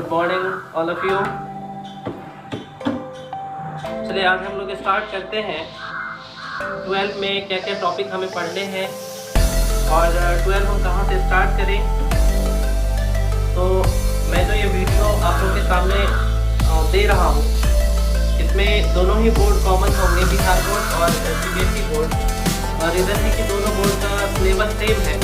Good morning all of you. चलिए आज हम लोग स्टार्ट करते हैं 12 में क्या क्या टॉपिक हमें पढ़ने हैं और 12 हम कहाँ से स्टार्ट करें। तो मैं तो ये वीडियो आप लोगों के सामने दे रहा हूँ। इसमें दोनों ही बोर्ड कॉमन होंगे, बिहार बोर्ड और सीबीएसई बोर्ड। और रीज़न है कि दोनों बोर्ड का सिलेबस सेम है,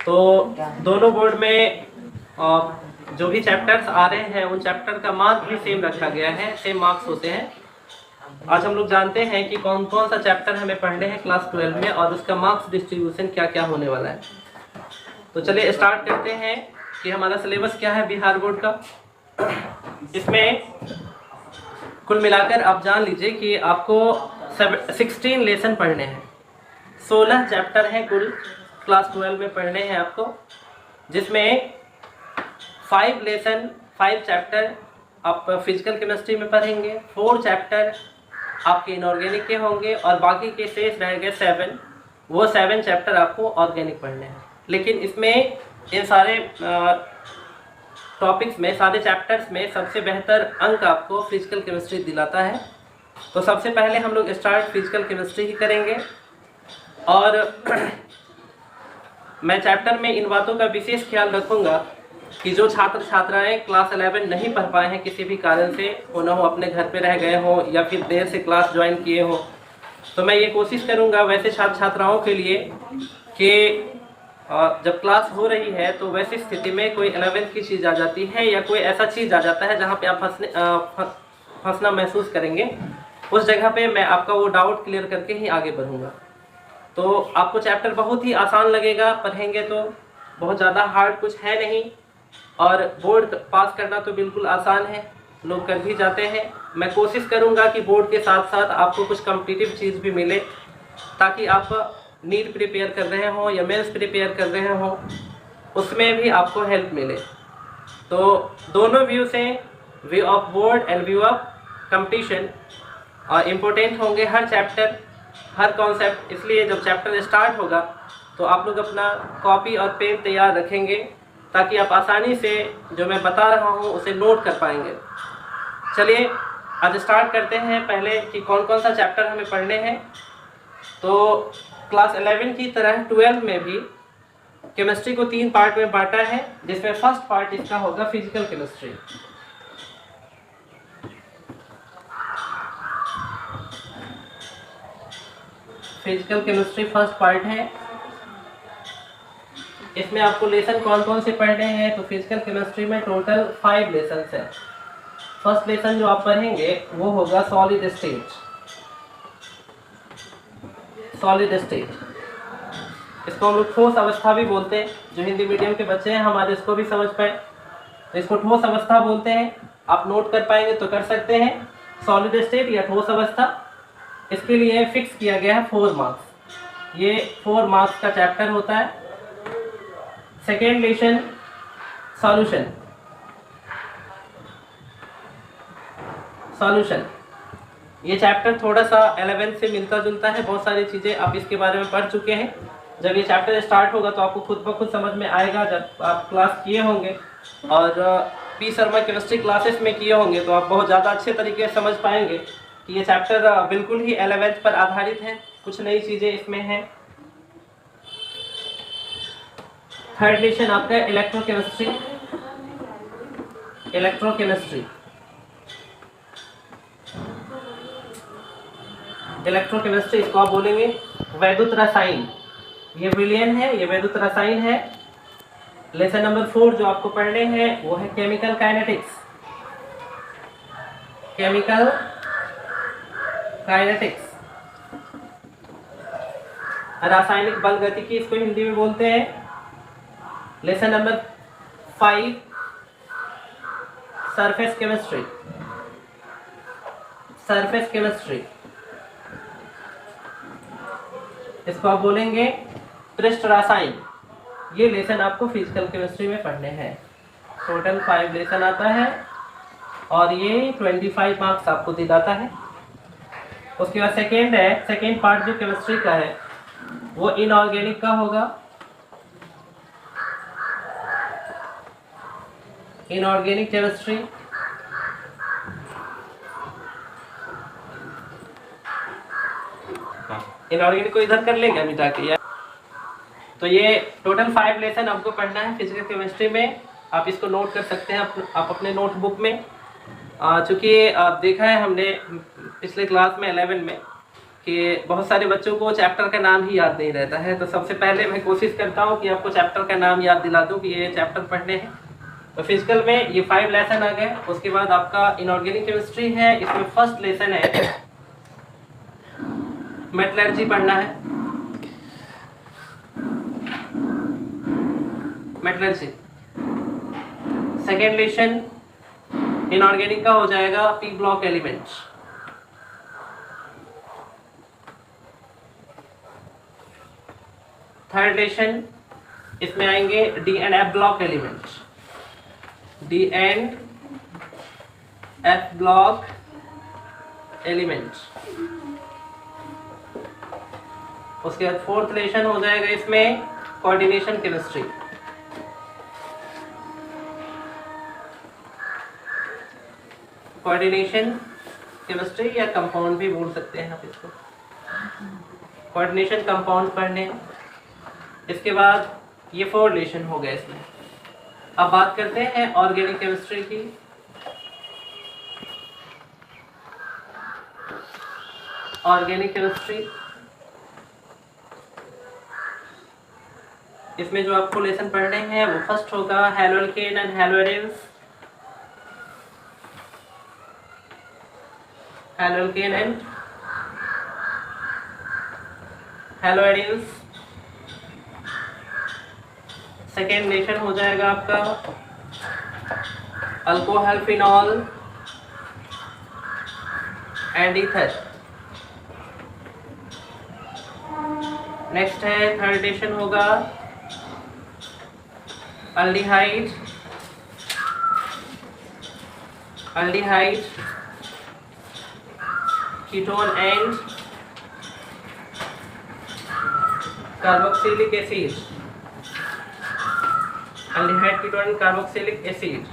तो दोनों बोर्ड में जो भी चैप्टर्स आ रहे हैं उन चैप्टर का मार्क्स भी सेम रखा गया है, सेम मार्क्स होते हैं। आज हम लोग जानते हैं कि कौन कौन सा चैप्टर हमें पढ़ने हैं क्लास 12 में और उसका मार्क्स डिस्ट्रीब्यूशन क्या क्या होने वाला है। तो चलिए स्टार्ट करते हैं कि हमारा सिलेबस क्या है बिहार बोर्ड का। इसमें कुल मिलाकर आप जान लीजिए कि आपको 16 लेसन पढ़ने हैं, 16 चैप्टर हैं कुल क्लास 12 में पढ़ने हैं आपको, जिसमें 5 लेसन 5 चैप्टर आप फिजिकल केमिस्ट्री में पढ़ेंगे, 4 चैप्टर आपके इनऑर्गेनिक के होंगे और बाकी के शेष रहेंगे 7। वो 7 चैप्टर आपको ऑर्गेनिक पढ़ने हैं। लेकिन इसमें इन सारे टॉपिक्स में, सारे चैप्टर्स में सबसे बेहतर अंक आपको फिजिकल केमिस्ट्री दिलाता है। तो सबसे पहले हम लोग स्टार्ट फिजिकल केमिस्ट्री ही करेंगे और मैं चैप्टर में इन बातों का विशेष ख्याल रखूंगा कि जो छात्र छात्राएं क्लास 11 नहीं पढ़ पाए हैं किसी भी कारण से, हो ना हो अपने घर पे रह गए हों या फिर देर से क्लास ज्वाइन किए हों, तो मैं ये कोशिश करूंगा वैसे छात्र छात्राओं के लिए कि जब क्लास हो रही है तो वैसी स्थिति में कोई 11th की चीज़ आ जाती है या कोई ऐसा चीज़ आ जाता है जहाँ पे आप फंसना महसूस करेंगे, उस जगह पे मैं आपका वो डाउट क्लियर करके ही आगे बढ़ूंगा। तो आपको चैप्टर बहुत ही आसान लगेगा, पढ़ेंगे तो बहुत ज़्यादा हार्ड कुछ है नहीं और बोर्ड पास करना तो बिल्कुल आसान है, लोग कर भी जाते हैं। मैं कोशिश करूंगा कि बोर्ड के साथ साथ आपको कुछ कॉम्पिटिटिव चीज़ भी मिले, ताकि आप नीट प्रिपेयर कर रहे हों या मेंस प्रिपेयर कर रहे हों, उसमें भी आपको हेल्प मिले। तो दोनों व्यू से, view of board and view of competition important होंगे हर चैप्टर, हर कॉन्सेप्ट। इसलिए जब चैप्टर स्टार्ट होगा तो आप लोग अपना कॉपी और पेन तैयार रखेंगे ताकि आप आसानी से जो मैं बता रहा हूँ उसे नोट कर पाएंगे। चलिए आज स्टार्ट करते हैं पहले कि कौन कौन सा चैप्टर हमें पढ़ने हैं। तो क्लास 11 की तरह 12 में भी केमिस्ट्री को 3 पार्ट में बांटा है, जिसमें फर्स्ट पार्ट इसका होगा physical chemistry. Physical chemistry first part है। इसमें आपको लेसन कौन कौन से पढ़ने हैं, तो फिजिकल केमिस्ट्री में टोटल 5 लेसन है। फर्स्ट लेसन जो आप पढ़ेंगे वो होगा सॉलिड स्टेट। सॉलिड स्टेट, इसको हम लोग ठोस अवस्था भी बोलते हैं। जो हिंदी मीडियम के बच्चे हैं हमारे इसको भी समझ पाए, तो इसको ठोस अवस्था बोलते हैं। आप नोट कर पाएंगे तो कर सकते हैं, सॉलिड स्टेट या ठोस अवस्था। इसके लिए फिक्स किया गया है 4 मार्क्स। ये 4 मार्क्स का चैप्टर होता है। Second lesson solution. सॉल्यूशन ये चैप्टर थोड़ा सा 11 से मिलता जुलता है, बहुत सारी चीज़ें आप इसके बारे में पढ़ चुके हैं। जब ये चैप्टर स्टार्ट होगा तो आपको खुद ब खुद समझ में आएगा। जब आप क्लास किए होंगे और पी शर्मा केमिस्ट्री क्लासेस में किए होंगे तो आप बहुत ज़्यादा अच्छे तरीके से समझ पाएंगे कि ये चैप्टर बिल्कुल ही 11th पर आधारित है, कुछ नई चीज़ें इसमें हैं। थर्ड लेसन आपका इलेक्ट्रोकेमिस्ट्री। इलेक्ट्रोकेमिस्ट्री इलेक्ट्रोकेमिस्ट्री इसको आप बोलेंगे वैद्युत रसायन। ये विलियन है, ये वैद्युत रसायन है। लेसन नंबर 4 जो आपको पढ़ने हैं वो है केमिकल काइनेटिक्स। केमिकल काइनेटिक्स, रासायनिक बल गतिकी इसको हिंदी में बोलते हैं। Lesson number 5 surface chemistry. Surface chemistry इसको आप बोलेंगे पृष्ठ रसायन। ये लेसन आपको फिजिकल केमिस्ट्री में पढ़ने हैं। टोटल 5 लेसन आता है और ये 25 मार्क्स आपको दिलाता है। उसके बाद सेकेंड पार्ट जो केमिस्ट्री का है वो इनऑर्गेनिक का होगा। इनऑर्गेनिक केमिस्ट्री, इनऑर्गेनिक को इधर कर लेगा मिटा के यार। तो ये टोटल 5 लेसन आपको पढ़ना है फिजिकल केमिस्ट्री में। आप इसको नोट कर सकते हैं आप अपने नोटबुक में। चूँकि देखा है हमने पिछले क्लास में 11 में कि बहुत सारे बच्चों को चैप्टर का नाम ही याद नहीं रहता है। तो सबसे पहले मैं कोशिश करता हूँ कि आपको चैप्टर का नाम याद दिला दूँ कि ये चैप्टर पढ़ने हैं। तो फिजिकल में ये 5 लेसन आ गए। उसके बाद आपका इनऑर्गेनिक केमिस्ट्री है, इसमें फर्स्ट लेसन है मेटलर्जी पढ़ना है, मेटलर्जी। सेकेंड लेसन इनऑर्गेनिक का हो जाएगा P block elements. Third lesson इसमें आएंगे D and F block elements, D and F block elements. उसके बाद फोर्थ लेसन हो जाएगा इसमें कोऑर्डिनेशन केमिस्ट्री, कोऑर्डिनेशन केमिस्ट्री या कंपाउंड भी बोल सकते हैं आप इसको, कोऑर्डिनेशन कंपाउंड पढ़ने। इसके बाद ये 4 लेसन हो गए इसमें। अब बात करते हैं ऑर्गेनिक केमिस्ट्री की। ऑर्गेनिक केमिस्ट्री इसमें जो आपको लेसन पढ़ने हैं वो फर्स्ट होगा हैलोअल्केन and हैलोएरिन्स, हैलोअल्केन and haloarenes. Second lesson हो जाएगा आपका alcohol phenol and ether. Next है थर्ड लेसन होगा aldehyde, aldehyde, ketone and carboxylic acid, aldehyde ketone carboxylic acid,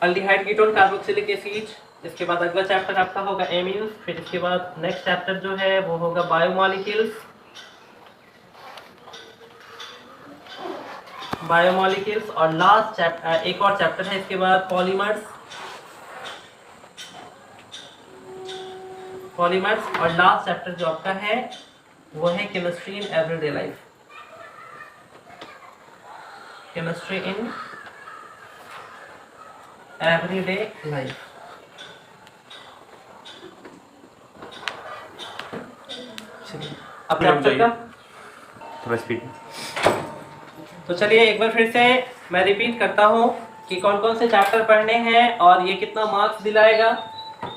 aldehyde ketone carboxylic acid. इसके बाद अगला चैप्टर आपका होगा एमीन्स। फिर इसके बाद नेक्स्ट चैप्टर जो है वो होगा बायोमॉलिक्यूल्स, बायोमॉलिक्यूल्स। और लास्ट चैप्टर एक और चैप्टर है इसके बाद पॉलीमर्स, पॉलीमर्स। और लास्ट चैप्टर जो आपका है वो है chemistry in everyday life, chemistry in everyday life. अब चैप्टर का थोड़ा स्पीड। तो चलिए एक बार फिर से मैं रिपीट करता हूँ कि कौन कौन से चैप्टर पढ़ने हैं और ये कितना मार्क्स दिलाएगा।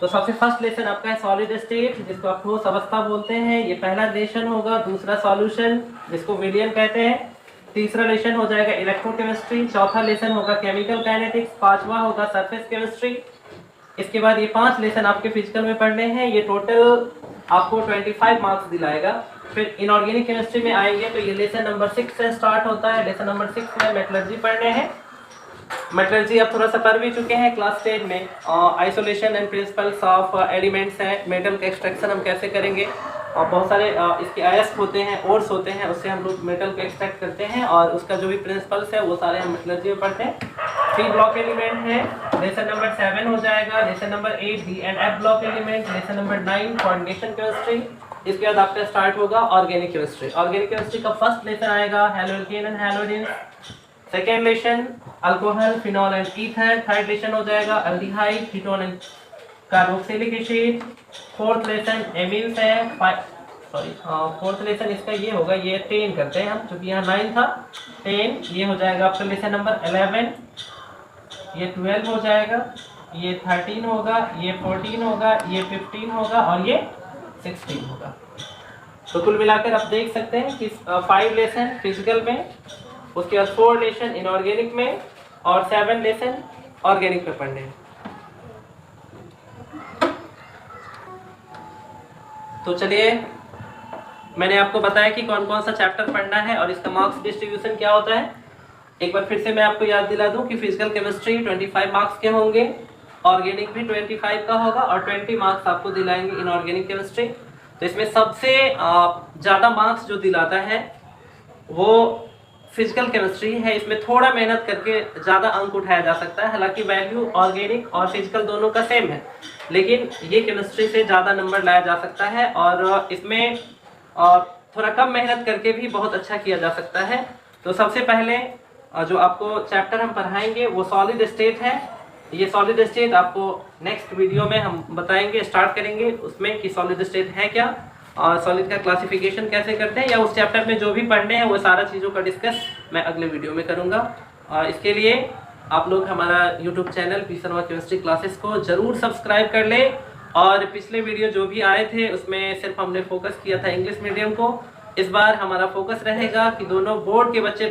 तो सबसे फर्स्ट लेसन आपका है सॉलिड स्टेट, जिसको आप ठोस अवस्था बोलते हैं। ये पहला लेसन होगा। दूसरा सॉल्यूशन, जिसको विलियन कहते हैं। तीसरा लेसन हो जाएगा इलेक्ट्रोकेमिस्ट्री। चौथा लेसन होगा केमिकल काइनेटिक्स। पांचवा होगा सरफेस केमिस्ट्री। इसके बाद ये 5 लेसन आपके फिजिकल में पढ़ने हैं। ये टोटल आपको 25 मार्क्स दिलाएगा। फिर इनऑर्गेनिक केमिस्ट्री में आएंगे तो ये लेसन नंबर 6 से स्टार्ट होता है। लेसन नंबर 6 में मेटलर्जी पढ़ने हैं। मेटलर्जी आप थोड़ा सा पढ़ भी चुके हैं क्लास 10 में। Isolation and principles of elements है, मेटल का एक्सट्रैक्शन हम कैसे करेंगे, और बहुत सारे इसके अयस्क होते हैं, ओर्स होते हैं, उससे हम लोग मेटल को एक्सट्रैक्ट करते हैं और उसका जो भी प्रिंसिपल्स है वो सारे हम मेटलर्जी में पढ़ते हैं। पी ब्लॉक एलिमेंट है। लेसन नंबर 7 हो जाएगा। Lesson number 8 D and F block element. Lesson number 9 coordination chemistry. इसके बाद आपका स्टार्ट होगा ऑर्गेनिक केमिस्ट्री। ऑर्गेनिक केमिस्ट्री का फर्स्ट लेसन आएगा haloalkane and haloarenes. Second lesson alcohol phenol and ether. Third lesson हो जाएगा aldehyde ketone and carboxylic acid. Fourth lesson amines है। Fourth lesson इसका ये होगा, ये 10 करते हैं हम क्योंकि यहाँ 9 था। 10 ये हो जाएगा आपका लेसन नंबर 11। ये 12 हो जाएगा, ये 13 होगा, ये 14 होगा, ये 15 होगा और ये 16 होगा। तो कुल मिलाकर आप देख सकते हैं कि 5 लेसन फिजिकल में, उसके बाद 4 लेसन इनऑर्गेनिक में और 7 लेसन ऑर्गेनिक में पढ़ने हैं। तो चलिए मैंने आपको बताया कि कौन कौन सा चैप्टर पढ़ना है और इसका मार्क्स डिस्ट्रीब्यूशन क्या होता है। एक बार फिर से मैं आपको याद दिला दूं कि फिजिकल केमिस्ट्री 25 मार्क्स के होंगे, ऑर्गेनिक भी 25 का होगा और 20 मार्क्स आपको दिलाएंगे इनऑर्गेनिक केमिस्ट्री। तो इसमें सबसे ज़्यादा मार्क्स जो दिलाता है वो फिजिकल केमिस्ट्री है। इसमें थोड़ा मेहनत करके ज़्यादा अंक उठाया जा सकता है, हालांकि वैल्यू ऑर्गेनिक और फिजिकल दोनों का सेम है, लेकिन ये केमिस्ट्री से ज़्यादा नंबर लाया जा सकता है और इसमें थोड़ा कम मेहनत करके भी बहुत अच्छा किया जा सकता है। तो सबसे पहले जो आपको चैप्टर हम पढ़ाएंगे वो सॉलिड स्टेट है। ये सॉलिड स्टेट आपको नेक्स्ट वीडियो में हम बताएंगे, स्टार्ट करेंगे उसमें कि सॉलिड स्टेट है क्या और सॉलिड का क्लासिफिकेशन कैसे करते हैं, या उस चैप्टर में जो भी पढ़ने हैं वो सारा चीज़ों का डिस्कस मैं अगले वीडियो में करूँगा। और इसके लिए आप लोग हमारा YouTube channel P Sharma chemistry classes को ज़रूर सब्सक्राइब कर लें। और पिछले वीडियो जो भी आए थे उसमें सिर्फ हमने फोकस किया था इंग्लिश मीडियम को। इस बार हमारा फोकस रहेगा कि दोनों बोर्ड के बच्चे